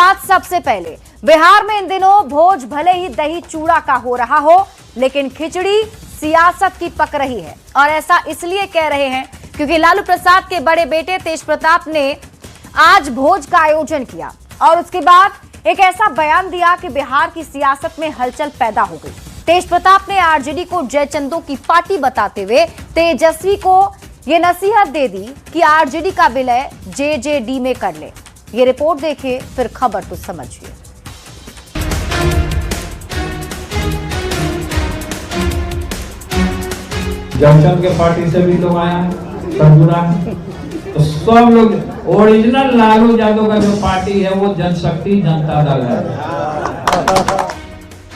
शुरुआत सबसे पहले बिहार में इन दिनों भोज भले ही दही चूड़ा का हो रहा हो, लेकिन खिचड़ी सियासत की पक रही है। और ऐसा इसलिए कह रहे हैं क्योंकि लालू प्रसाद के बड़े बेटे तेज प्रताप ने आज भोज का आयोजन किया और उसके बाद एक ऐसा बयान दिया कि बिहार की सियासत में हलचल पैदा हो गई। तेज प्रताप ने आरजेडी को जयचंदों की पार्टी बताते हुए तेजस्वी को यह नसीहत दे दी कि आरजेडी का विलय जेजेडी में कर ले। ये रिपोर्ट देखिए, फिर खबर तो समझिए। जयचंद के पार्टी से भी लोग आया है, तो सब लोग ओरिजिनल लालू यादव का जो पार्टी है वो जनशक्ति जनता दल है।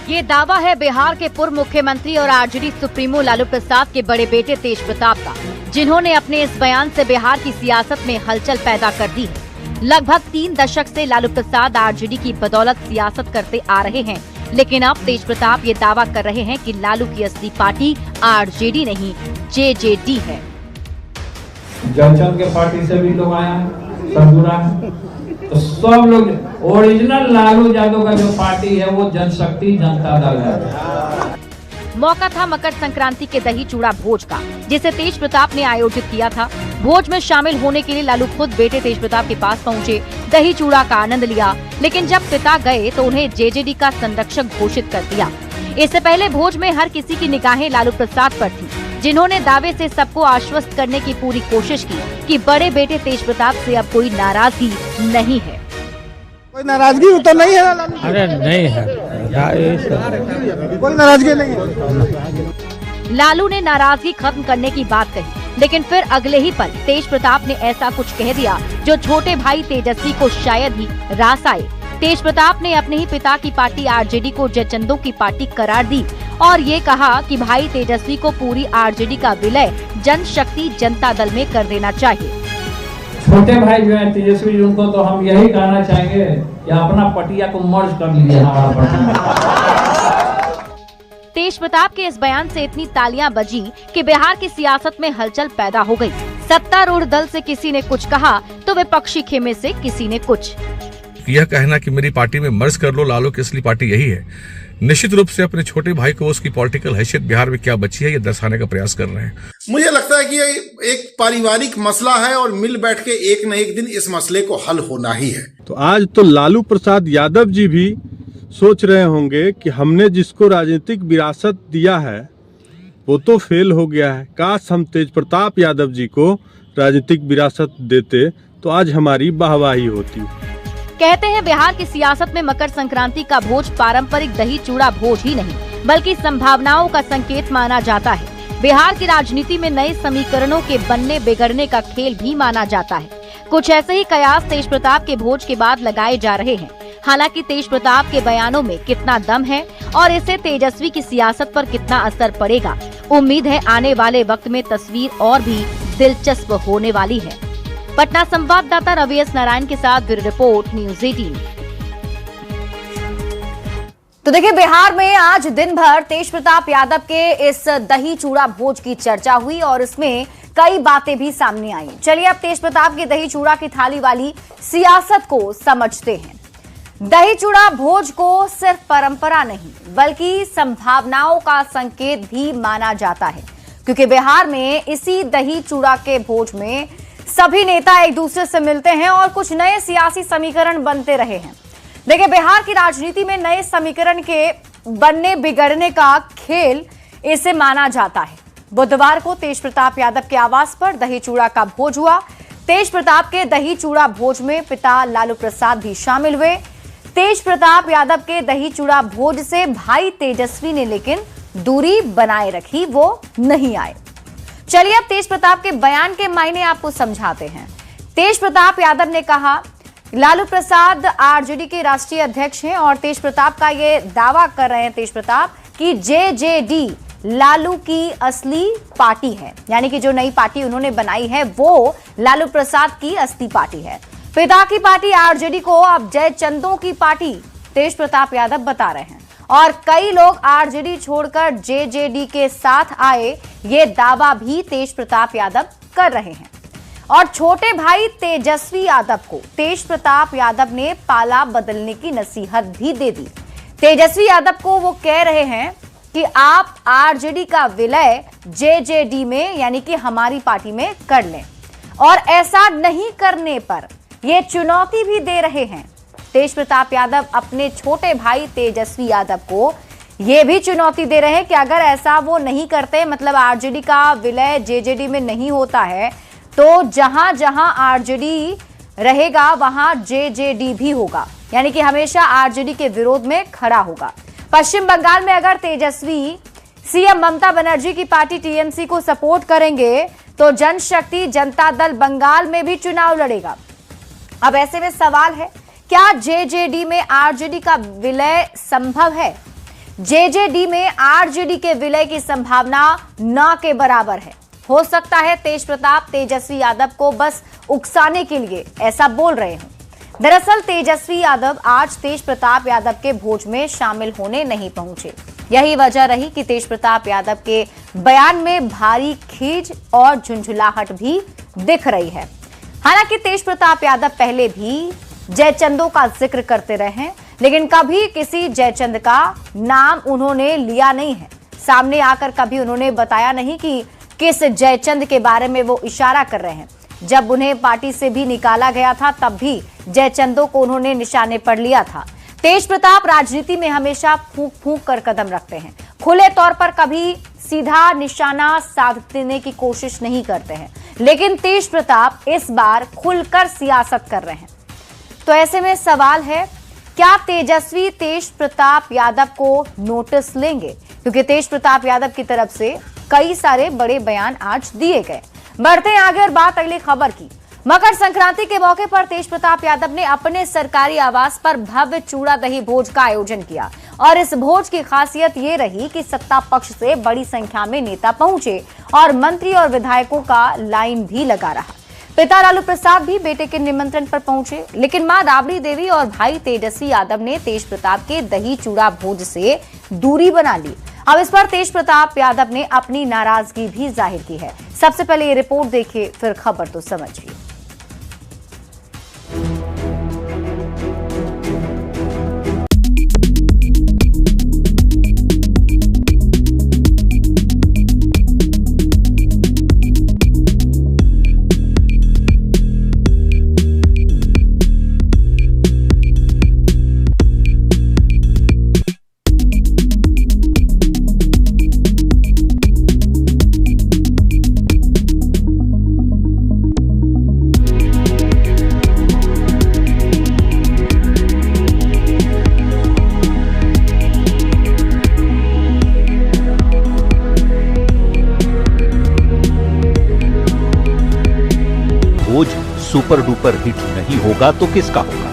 ये दावा है बिहार के पूर्व मुख्यमंत्री और आरजेडी सुप्रीमो लालू प्रसाद के बड़े बेटे तेज प्रताप का, जिन्होंने अपने इस बयान से बिहार की सियासत में हलचल पैदा कर दी है। लगभग 3 दशक से लालू प्रसाद आरजेडी की बदौलत सियासत करते आ रहे हैं, लेकिन अब तेज प्रताप ये दावा कर रहे हैं कि लालू की असली पार्टी आरजेडी नहीं जेजेडी है। जयचंद के पार्टी से भी लोग आया है, तो सब लोग ओरिजिनल लालू यादव का जो पार्टी है वो जनशक्ति जनता दल है। मौका था मकर संक्रांति के दही चूड़ा भोज का, जिसे तेज प्रताप ने आयोजित किया था। भोज में शामिल होने के लिए लालू खुद बेटे तेज प्रताप के पास पहुंचे, दही चूड़ा का आनंद लिया, लेकिन जब पिता गए तो उन्हें जेजेडी का संरक्षक घोषित कर दिया। इससे पहले भोज में हर किसी की निगाहें लालू प्रसाद पर थी, जिन्होंने दावे से सबको आश्वस्त करने की पूरी कोशिश की कि बड़े बेटे तेज प्रताप से अब कोई नाराजगी नहीं है। कोई नाराजगी तो नहीं है? अरे नहीं है, कोई नाराजगी नहीं है। लालू ने नाराजगी खत्म करने की बात कही, लेकिन फिर अगले ही पल तेज प्रताप ने ऐसा कुछ कह दिया जो छोटे भाई तेजस्वी को शायद ही रास आए। तेज प्रताप ने अपने ही पिता की पार्टी आरजेडी को जयचंदों की पार्टी करार दी और ये कहा कि भाई तेजस्वी को पूरी आरजेडी का विलय जनशक्ति जनता दल में कर देना चाहिए। छोटे भाई जो है तेजस्वी जी, उनको तो हम यही कहना चाहेंगे कि अपना पटिया को मर्ज कर लीजिए हमारा। तेज प्रताप के इस बयान से इतनी तालियां बजी कि बिहार की सियासत में हलचल पैदा हो गई। सत्तारूढ़ दल से किसी ने कुछ कहा तो विपक्षी खेमे से किसी ने कुछ। यह कहना कि मेरी पार्टी में मर्ज कर लो, लालू की असली पार्टी यही है, निश्चित रूप से अपने छोटे भाई को उसकी पॉलिटिकल हैसियत बिहार में क्या बची है ये दर्शाने का प्रयास कर रहे हैं। मुझे लगता है कि ये एक पारिवारिक मसला है और मिल बैठ के एक न एक दिन इस मसले को हल होना ही है। तो आज तो लालू प्रसाद यादव जी भी सोच रहे होंगे कि हमने जिसको राजनीतिक विरासत दिया है वो तो फेल हो गया है, काश हम तेज प्रताप यादव जी को राजनीतिक विरासत देते तो आज हमारी वाहवाही होती। कहते हैं बिहार की सियासत में मकर संक्रांति का भोज पारंपरिक दही चूड़ा भोज ही नहीं बल्कि संभावनाओं का संकेत माना जाता है। बिहार की राजनीति में नए समीकरणों के बनने बिगड़ने का खेल भी माना जाता है। कुछ ऐसे ही कयास तेज प्रताप के भोज के बाद लगाए जा रहे हैं। हालांकि तेज प्रताप के बयानों में कितना दम है और इससे तेजस्वी की सियासत पर कितना असर पड़ेगा, उम्मीद है आने वाले वक्त में तस्वीर और भी दिलचस्प होने वाली है। पटना संवाददाता रवि एस नारायण के साथ ब्यूरो रिपोर्ट न्यूज़ 18। तो देखिए, बिहार में आज दिन भर तेज प्रताप यादव के इस दही चूड़ा भोज की चर्चा हुई और इसमें कई बातें भी सामने आई। चलिए अब तेज प्रताप की दही चूड़ा की थाली वाली सियासत को समझते हैं। दही चूड़ा भोज को सिर्फ परंपरा नहीं बल्कि संभावनाओं का संकेत भी माना जाता है, क्योंकि बिहार में इसी दही चूड़ा के भोज में सभी नेता एक दूसरे से मिलते हैं और कुछ नए सियासी समीकरण बनते रहे हैं। देखिए, बिहार की राजनीति में नए समीकरण के बनने बिगड़ने का खेल इसे माना जाता है। बुधवार को तेज प्रताप यादव के आवास पर दही चूड़ा का भोज हुआ। तेज प्रताप के दही चूड़ा भोज में पिता लालू प्रसाद भी शामिल हुए। तेज प्रताप यादव के दही चूड़ा भोज से भाई तेजस्वी ने लेकिन दूरी बनाए रखी, वो नहीं आए। चलिए अब तेज प्रताप के बयान के मायने आपको समझाते हैं। तेज प्रताप यादव ने कहा, लालू प्रसाद आरजेडी के राष्ट्रीय अध्यक्ष हैं और तेज प्रताप का ये दावा कर रहे हैं तेज प्रताप कि जेजेडी लालू की असली पार्टी है, यानी कि जो नई पार्टी उन्होंने बनाई है वो लालू प्रसाद की असली पार्टी है। पिता की पार्टी आरजेडी को अब जयचंदों की पार्टी तेज प्रताप यादव बता रहे हैं और कई लोग आरजेडी छोड़कर जेजेडी के साथ आए, ये दावा भी तेज प्रताप यादव कर रहे हैं। और छोटे भाई तेजस्वी यादव को तेज प्रताप यादव ने पाला बदलने की नसीहत भी दे दी। तेजस्वी यादव को वो कह रहे हैं कि आप आरजेडी का विलय जेजेडी में यानी कि हमारी पार्टी में कर लें, और ऐसा नहीं करने पर ये चुनौती भी दे रहे हैं। तेज प्रताप यादव अपने छोटे भाई तेजस्वी यादव को ये भी चुनौती दे रहे हैं कि अगर ऐसा वो नहीं करते, मतलब आरजेडी का विलय जेजेडी में नहीं होता है, तो जहां जहां आरजेडी रहेगा वहां जेजेडी भी होगा, यानी कि हमेशा आरजेडी के विरोध में खड़ा होगा। पश्चिम बंगाल में अगर तेजस्वी सीएम ममता बनर्जी की पार्टी टीएमसी को सपोर्ट करेंगे तो जनशक्ति जनता दल बंगाल में भी चुनाव लड़ेगा। अब ऐसे में सवाल है, क्या जेजेडी में आरजेडी का विलय संभव है? जेजेडी में आरजेडी के विलय की संभावना न के बराबर है। हो सकता है तेज प्रताप तेजस्वी यादव को बस उकसाने के लिए ऐसा बोल रहे हैं। दरअसल तेजस्वी यादव आज तेज प्रताप यादव के भोज में शामिल होने नहीं पहुंचे। यही वजह रही कि तेज प्रताप यादव के बयान में भारी खींच और झुंझुलाहट भी दिख रही है। हालांकि तेज प्रताप यादव पहले भी जयचंदों का जिक्र करते रहे हैं, लेकिन कभी किसी जयचंद का नाम उन्होंने लिया नहीं है। सामने आकर कभी उन्होंने बताया नहीं कि किस जयचंद के बारे में वो इशारा कर रहे हैं। जब उन्हें पार्टी से भी निकाला गया था तब भी जयचंदों को उन्होंने निशाने पर लिया था। तेज प्रताप राजनीति में हमेशा फूंक फूंक कर कदम रखते हैं, खुले तौर पर कभी सीधा निशाना साधने की कोशिश नहीं करते हैं, लेकिन तेज प्रताप इस बार खुलकर सियासत कर रहे हैं। तो ऐसे में सवाल है, क्या तेजस्वी तेज प्रताप यादव को नोटिस लेंगे? क्योंकि तेज प्रताप यादव की तरफ से कई सारे बड़े बयान आज दिए गए। बढ़ते हैं आगे और बात अगली खबर की। मकर संक्रांति के मौके पर तेज प्रताप यादव ने अपने सरकारी आवास पर भव्य चूड़ा दही भोज का आयोजन किया, और इस भोज की खासियत ये रही कि सत्ता पक्ष से बड़ी संख्या में नेता पहुंचे और मंत्री और विधायकों का लाइन भी लगा रहा। पिता लालू प्रसाद भी बेटे के निमंत्रण पर पहुंचे, लेकिन मां राबड़ी देवी और भाई तेजस्वी यादव ने तेज प्रताप के दही चूड़ा भोज से दूरी बना ली। अब इस पर तेज प्रताप यादव ने अपनी नाराजगी भी जाहिर की है। सबसे पहले ये रिपोर्ट देखिए, फिर खबर तो समझिए। भोज सुपर डुपर हिट नहीं होगा तो किसका होगा?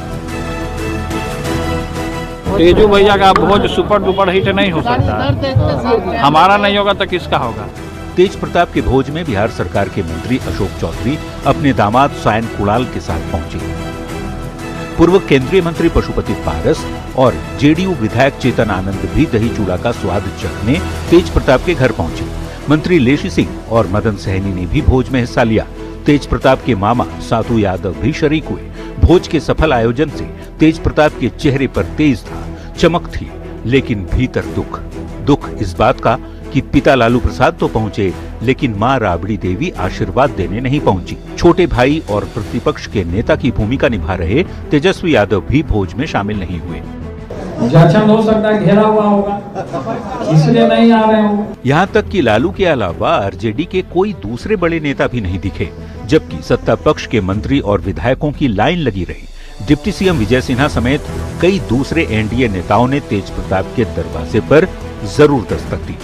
तेजू भैया का भोज सुपर डुपर हिट नहीं हो सकता, हमारा नहीं होगा तो किसका होगा? तेज प्रताप के भोज में बिहार सरकार के मंत्री अशोक चौधरी अपने दामाद सायन कुणाल के साथ पहुंचे। पूर्व केंद्रीय मंत्री पशुपति पारस और जेडीयू विधायक चेतन आनंद भी दही चूड़ा का स्वाद चखने तेज प्रताप के घर पहुंचे। मंत्री लेशी सिंह और मदन सहनी ने भी भोज में हिस्सा लिया। तेज प्रताप के मामा साधु यादव भी शरीक हुए। भोज के सफल आयोजन से तेज प्रताप के चेहरे पर तेज था, चमक थी, लेकिन भीतर दुख इस बात का कि पिता लालू प्रसाद तो पहुंचे, लेकिन मां राबड़ी देवी आशीर्वाद देने नहीं पहुंची। छोटे भाई और प्रतिपक्ष के नेता की भूमिका निभा रहे तेजस्वी यादव भी भोज में शामिल नहीं हुए। जयचंद हो सकता है घेरा हुआ होगा, इसलिए नहीं आ रहे होंगे। यहाँ तक कि लालू के अलावा आरजेडी के कोई दूसरे बड़े नेता भी नहीं दिखे, जबकि सत्ता पक्ष के मंत्री और विधायकों की लाइन लगी रही। डिप्टी सीएम विजय सिन्हा समेत कई दूसरे एनडीए नेताओं ने तेज प्रताप के दरवाजे पर जरूर दस्तक दी।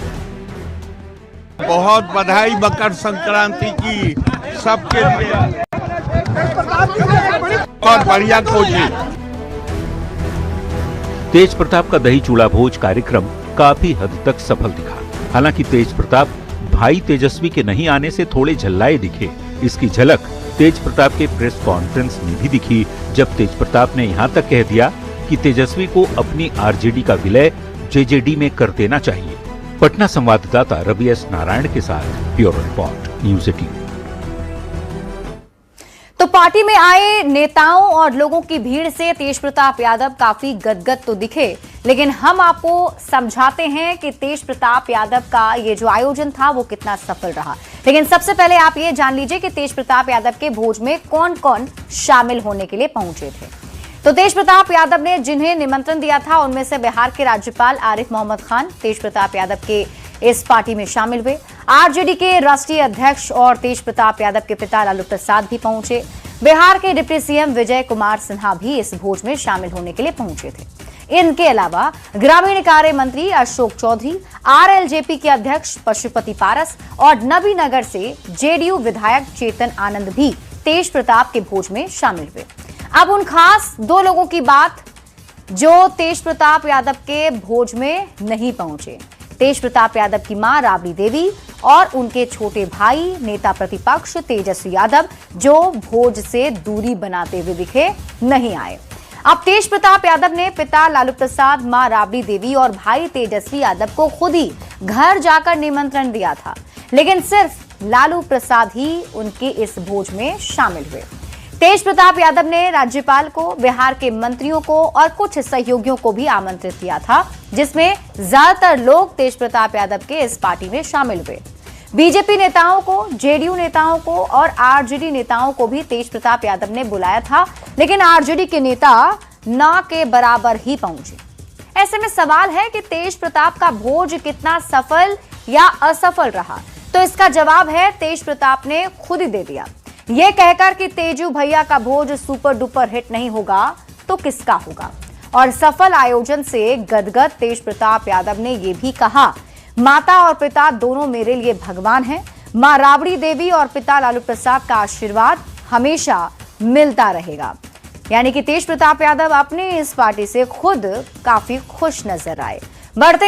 बहुत बधाई मकर संक्रांति की सबके लिए, बहुत बढ़िया कोशिश। तेज प्रताप का दही चूड़ा भोज कार्यक्रम काफी हद तक सफल दिखा। हालांकि तेज प्रताप भाई तेजस्वी के नहीं आने से थोड़े झल्लाए दिखे। इसकी झलक तेज प्रताप के प्रेस कॉन्फ्रेंस में भी दिखी, जब तेज प्रताप ने यहां तक कह दिया कि तेजस्वी को अपनी आरजेडी का विलय जेजेडी में कर देना चाहिए। पटना संवाददाता रवि एस नारायण के साथ ब्यूरो रिपोर्ट, न्यूज़ 18। तो पार्टी में आए नेताओं और लोगों की भीड़ से तेज प्रताप यादव काफी गदगद तो दिखे, लेकिन हम आपको समझाते हैं कि तेज प्रताप यादव का ये जो आयोजन था वो कितना सफल रहा। लेकिन सबसे पहले आप ये जान लीजिए कि तेज प्रताप यादव के भोज में कौन कौन शामिल होने के लिए पहुंचे थे। तो तेज प्रताप यादव ने जिन्हें निमंत्रण दिया था उनमें से बिहार के राज्यपाल आरिफ मोहम्मद खान तेज प्रताप यादव के इस पार्टी में शामिल हुए। आरजेडी के राष्ट्रीय अध्यक्ष और तेज प्रताप यादव के पिता लालू प्रसाद भी पहुंचे। बिहार के डिप्टी सीएम विजय कुमार सिन्हा भी इस भोज में शामिल होने के लिए पहुंचे थे। इनके अलावा ग्रामीण कार्य मंत्री अशोक चौधरी, आरएलजेपी के अध्यक्ष पशुपति पारस और नबीनगर से जेडीयू विधायक चेतन आनंद भी तेज प्रताप के भोज में शामिल हुए। अब उन खास दो लोगों की बात जो तेज प्रताप यादव के भोज में नहीं पहुंचे। तेज प्रताप यादव की मां राबड़ी देवी और उनके छोटे भाई नेता प्रतिपक्ष तेजस्वी यादव जो भोज से दूरी बनाते हुए दिखे, नहीं आए। अब तेज प्रताप यादव ने पिता लालू प्रसाद, मां राबड़ी देवी और भाई तेजस्वी यादव को खुद ही घर जाकर निमंत्रण दिया था, लेकिन सिर्फ लालू प्रसाद ही उनके इस भोज में शामिल हुए। तेज प्रताप यादव ने राज्यपाल को, बिहार के मंत्रियों को और कुछ सहयोगियों को भी आमंत्रित किया था, जिसमें ज्यादातर लोग तेज प्रताप यादव के इस पार्टी में शामिल हुए। बीजेपी नेताओं को, जेडीयू नेताओं को और आरजेडी नेताओं को भी तेज प्रताप यादव ने बुलाया था, लेकिन आरजेडी के नेता ना के बराबर ही पहुंचे। ऐसे में सवाल है कि तेज प्रताप का भोज कितना सफल या असफल रहा, तो इसका जवाब है तेज प्रताप ने खुद ही दे दिया। यह कहकर कि तेजू भैया का भोज सुपर डुपर हिट नहीं होगा तो किसका होगा। और सफल आयोजन से गदगद तेज प्रताप यादव ने यह भी कहा, माता और पिता दोनों मेरे लिए भगवान हैं। मां राबड़ी देवी और पिता लालू प्रसाद का आशीर्वाद हमेशा मिलता रहेगा। यानी कि तेज प्रताप यादव अपनी इस पार्टी से खुद काफी खुश नजर आए। बढ़ते